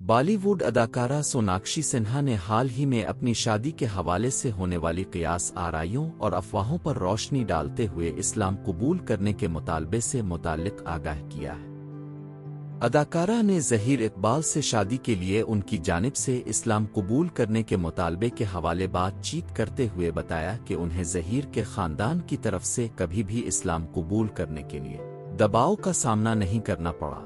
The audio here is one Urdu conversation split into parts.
بالی ووڈ اداکارہ سوناکشی سنہا نے حال ہی میں اپنی شادی کے حوالے سے ہونے والی قیاس آرائیوں اور افواہوں پر روشنی ڈالتے ہوئے اسلام قبول کرنے کے مطالبے سے متعلق آگاہ کیا ہے۔ اداکارہ نے ظہیر اقبال سے شادی کے لیے ان کی جانب سے اسلام قبول کرنے کے مطالبے کے حوالے بات چیت کرتے ہوئے بتایا کہ انہیں ظہیر کے خاندان کی طرف سے کبھی بھی اسلام قبول کرنے کے لیے دباؤ کا سامنا نہیں کرنا پڑا۔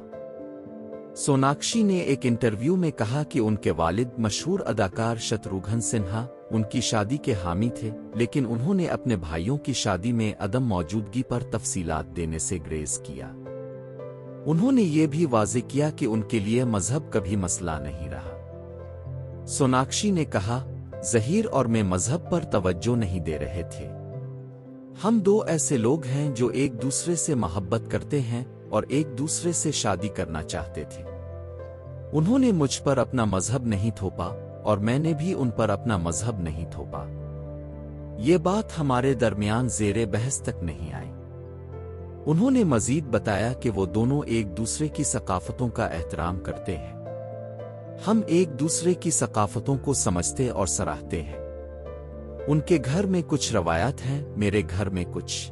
سوناکشی نے ایک انٹرویو میں کہا کہ ان کے والد مشہور اداکار شتروگھن سنہا ان کی شادی کے حامی تھے، لیکن انہوں نے اپنے بھائیوں کی شادی میں عدم موجودگی پر تفصیلات دینے سے گریز کیا۔ انہوں نے یہ بھی واضح کیا کہ ان کے لیے مذہب کبھی مسئلہ نہیں رہا۔ سوناکشی نے کہا، ظہیر اور میں مذہب پر توجہ نہیں دے رہے تھے۔ ہم دو ایسے لوگ ہیں جو ایک دوسرے سے محبت کرتے ہیں اور ایک دوسرے سے شادی کرنا چاہتے تھے۔ انہوں نے مجھ پر اپنا مذہب نہیں تھوپا اور میں نے بھی ان پر اپنا مذہب نہیں تھوپا۔ یہ بات ہمارے درمیان زیر بحث تک نہیں آئی۔ انہوں نے مزید بتایا کہ وہ دونوں ایک دوسرے کی ثقافتوں کا احترام کرتے ہیں۔ ہم ایک دوسرے کی ثقافتوں کو سمجھتے اور سراہتے ہیں۔ ان کے گھر میں کچھ روایات ہیں، میرے گھر میں کچھ۔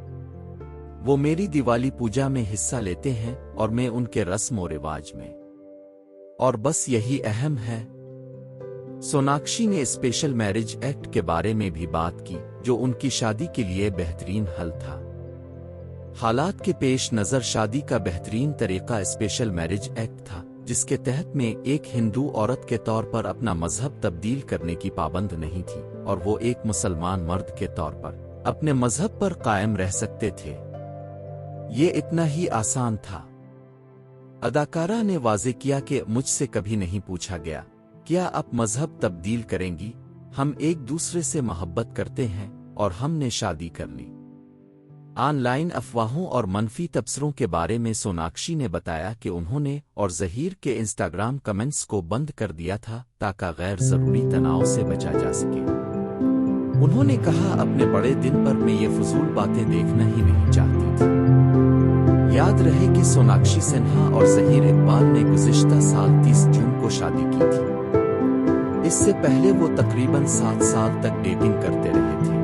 وہ میری دیوالی پوجا میں حصہ لیتے ہیں اور میں ان کے رسم و رواج میں، اور بس یہی اہم ہے۔ سوناکشی نے اسپیشل میرج ایکٹ کے بارے میں بھی بات کی، جو ان کی شادی کے لیے بہترین حل تھا۔ حالات کے پیش نظر شادی کا بہترین طریقہ اسپیشل میرج ایکٹ تھا، جس کے تحت میں ایک ہندو عورت کے طور پر اپنا مذہب تبدیل کرنے کی پابند نہیں تھی اور وہ ایک مسلمان مرد کے طور پر اپنے مذہب پر قائم رہ سکتے تھے۔ یہ اتنا ہی آسان تھا۔ اداکارہ نے واضح کیا کہ مجھ سے کبھی نہیں پوچھا گیا، کیا آپ مذہب تبدیل کریں گی؟ ہم ایک دوسرے سے محبت کرتے ہیں اور ہم نے شادی کر لی۔ آن لائن افواہوں اور منفی تبصروں کے بارے میں سوناکشی نے بتایا کہ انہوں نے اور ظہیر کے انسٹاگرام کمنٹس کو بند کر دیا تھا تاکہ غیر ضروری تناؤ سے بچا جا سکے۔ انہوں نے کہا، اپنے بڑے دن پر میں یہ فضول باتیں دیکھنا ہی نہیں چاہتی تھی۔ یاد رہے کہ سوناکشی سنہا اور ظہیر اقبال نے گزشتہ سال 30 جون کو شادی کی تھی۔ اس سے پہلے وہ تقریباً 7 سال تک ڈیٹنگ کرتے رہے تھے۔